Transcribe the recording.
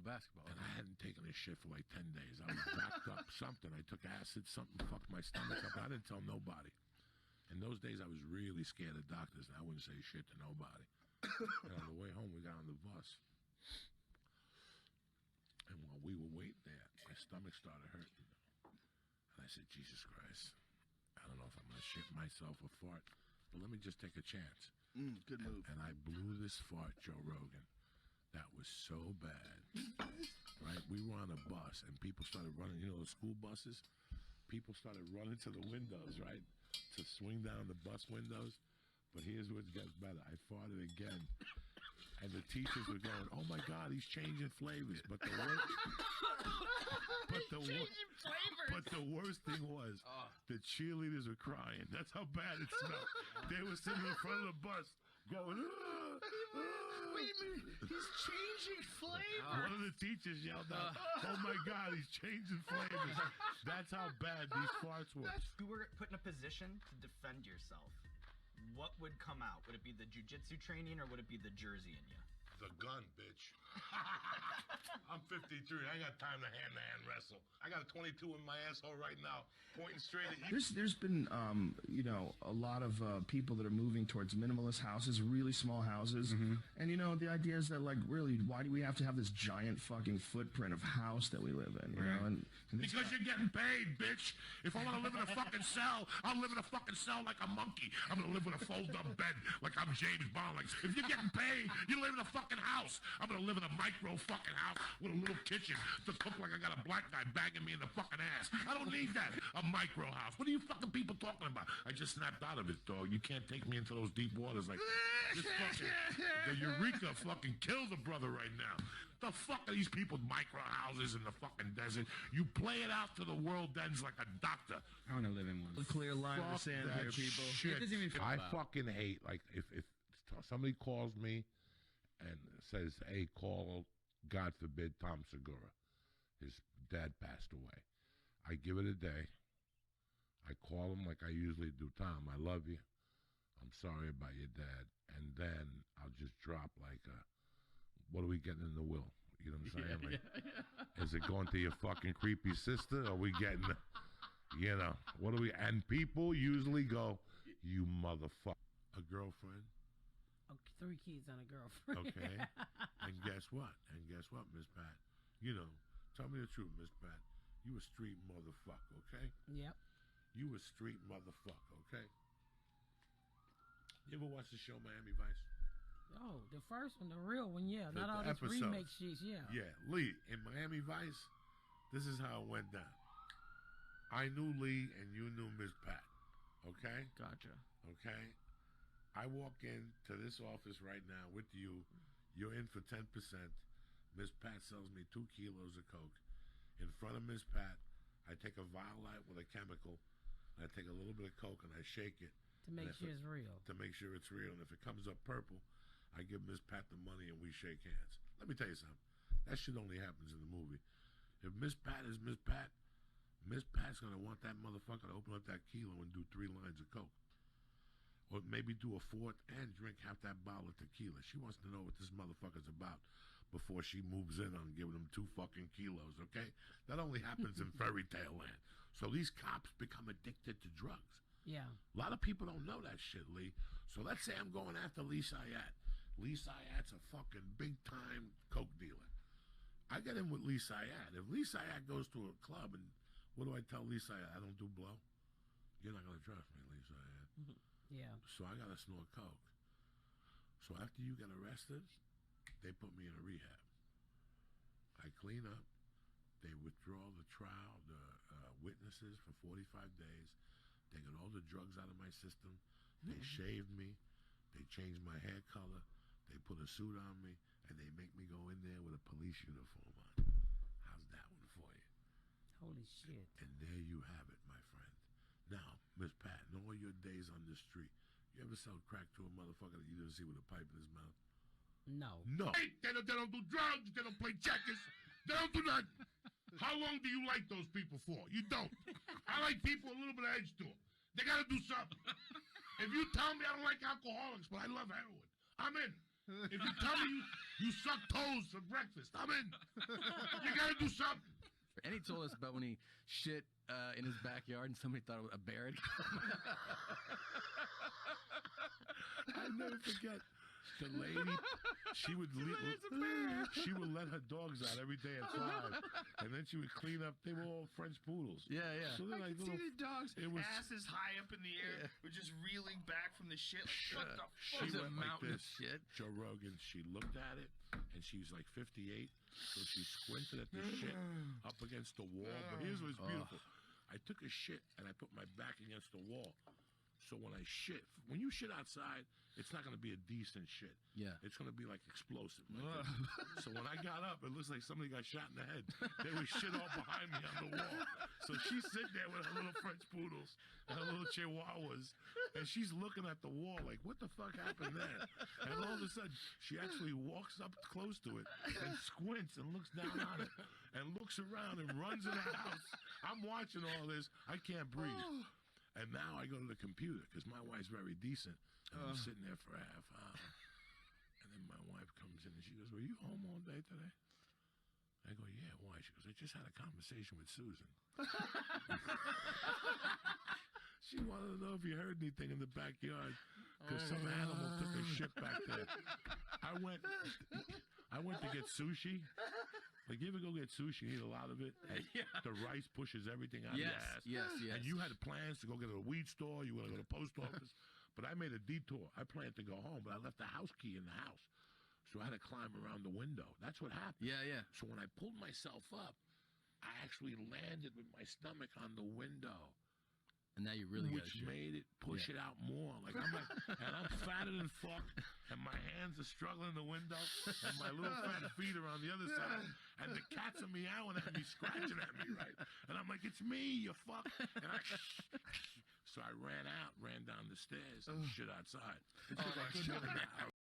basketball. And I hadn't taken a shit for like 10 days. I was backed up something. I took acid, something fucked my stomach up. I didn't tell nobody. In those days, I was really scared of doctors, and I wouldn't say shit to nobody. And on the way home, we got on the bus. And while we were waiting there, my stomach started hurting. And I said, Jesus Christ, I don't know if I'm going to shit myself or fart, but let me just take a chance. Good move. And I blew this fart, Joe Rogan. That was so bad. Right? We were on a bus, and people started running, you know, the school buses? People started running to the windows, right? To swing down the bus windows. But here's what gets better. I farted again. And the teachers were going, oh my God, he's changing flavors. But the worst thing was the cheerleaders were crying. That's how bad it smelled. They were sitting in front of the bus going, Wait a minute, he's changing flavors. One of the teachers yelled out, oh my God, he's changing flavors. That's how bad these farts were. If you were put in a position to defend yourself, what would come out? Would it be the jiu-jitsu training or would it be the Jersey in you? The gun, bitch. I'm 53. I ain't got time to hand-to-hand wrestle. I got a 22 in my asshole right now, pointing straight at you. There's been, you know, a lot of people that are moving towards minimalist houses, really small houses. And, you know, the idea is that, like, really, why do we have to have this giant fucking footprint of house that we live in, you know? And because you're getting paid, bitch. If I want to live in a fucking cell, I'll live in a fucking cell like a monkey. I'm going to live in a fold-up bed like I'm James Bond. Like, if you're getting paid, you live in a fucking house. I'm going to live in a micro fucking house with a little kitchen to cook like I got a black guy bagging me in the fucking ass. I don't need that. A micro house. What are you fucking people talking about? I just snapped out of it, dog. You can't take me into those deep waters like that. This fucking, the Eureka fucking killed the brother right now. The fuck are these people with micro houses in the fucking desert? You play it out to the world ends like a doctor. I want to live in one. a clear line in the sand here, people. Shit. It doesn't even feel I bad. fucking hate, like, if somebody calls me and says, hey, call, God forbid, Tom Segura. His dad passed away. I give it a day. I call him like I usually do. Tom, I love you. I'm sorry about your dad. And then I'll just drop like, what are we getting in the will? You know what I'm saying? Is it going to your fucking creepy sister? Or are we getting, you know, what do we, and people usually go, you motherfucker. A girlfriend. Okay, 3 kids and a girlfriend. Okay. And guess what? Miss Pat? You know, tell me the truth, Miss Pat. You a street motherfucker, okay? Yep. You a street motherfucker, okay? You ever watch the show Miami Vice? Oh, the first one, the real one, yeah. Not all episodes. this remake shit, yeah. Yeah, Lee, in Miami Vice, this is how it went down. I knew Lee and you knew Miss Pat, okay? Gotcha. Okay? I walk into this office right now with you. You're in for 10%. Miss Pat sells me 2 kilos of coke. In front of Miss Pat, I take a vial light with a chemical, and I take a little bit of coke and I shake it. To make sure it's real. To make sure it's real. And if it comes up purple, I give Miss Pat the money and we shake hands. Let me tell you something. That shit only happens in the movie. If Miss Pat is Miss Pat, Miss Pat's going to want that motherfucker to open up that kilo and do 3 lines of coke. Or maybe do a 4th and drink half that bottle of tequila. She wants to know what this motherfucker's about before she moves in on giving him 2 fucking kilos, okay? That only happens in fairy tale land. So these cops become addicted to drugs. Yeah. A lot of people don't know that shit, Lee. So let's say I'm going after Lee Syatt. Lee Syatt's a fucking big-time coke dealer. I get in with Lee Syatt. If Lee Syatt goes to a club and what do I tell Lee Syatt? I don't do blow? You're not going to trust me, Lee Syatt. Yeah. So I got to snort coke. So after you get arrested, they put me in a rehab. I clean up. They withdraw the trial, the witnesses for 45 days. They got all the drugs out of my system. They shaved me. They changed my hair color. They put a suit on me. And they make me go in there with a police uniform on. How's that one for you? Holy shit. And there you have it, my friend. Now, Miss Pat, in all your days on the street, you ever sell crack to a motherfucker that you didn't see with a pipe in his mouth? No. No. They don't do drugs. They don't play checkers. They don't do nothing. How long do you like those people for? You don't. I like people with a little bit of edge to them. They got to do something. If you tell me I don't like alcoholics, but I love heroin, I'm in. If you tell me you suck toes for breakfast, I'm in. You gotta do something. And he told us about when he shit in his backyard and somebody thought a bear had come. I'll never forget the lady. She would let her dogs out every day at 5, and then she would clean up. They were all French poodles. Yeah, yeah. So they're I like can see little. the dogs, It was asses high up in the air, were just reeling back from the shit. Like, what the fuck? She It's a went like mountain of this. shit. Joe Rogan. She looked at it, and she was like 58. So she squinted at the shit up against the wall. But here's what's beautiful. I took a shit and I put my back against the wall. So when I shit, when you shit outside, it's not going to be a decent shit. Yeah. It's going to be like explosive. Like so when I got up, it looks like somebody got shot in the head. There was shit all behind me on the wall. So she's sitting there with her little French poodles and her little chihuahuas, and she's looking at the wall like, what the fuck happened there? And all of a sudden, she actually walks up close to it and squints and looks down on it and looks around and runs in the house. I'm watching all this. I can't breathe. And now I go to the computer because my wife's very decent. And I'm sitting there for a half hour. And then my wife comes in and she goes, were you home all day today? I go, yeah, why? She goes, I just had a conversation with Susan. She wanted to know if you heard anything in the backyard because some animal took a shit back there. I went to get sushi. Like, you ever go get sushi, you eat a lot of it? Yeah. The rice pushes everything out of your ass. Yes. And you had plans to go get a weed store, you were going to go to the post office. But I made a detour. I planned to go home, but I left the house key in the house. So I had to climb around the window. That's what happened. Yeah. So when I pulled myself up, I actually landed with my stomach on the window. And now you really got Which made it push it out more. Like I'm fatter than fuck, and my hands are struggling in the window, and my little fat feet are on the other side, and the cats are meowing at me, scratching at me, right? And I'm like, it's me, you fuck. And so I ran down the stairs and shit outside. It's 'cause I shit in the house.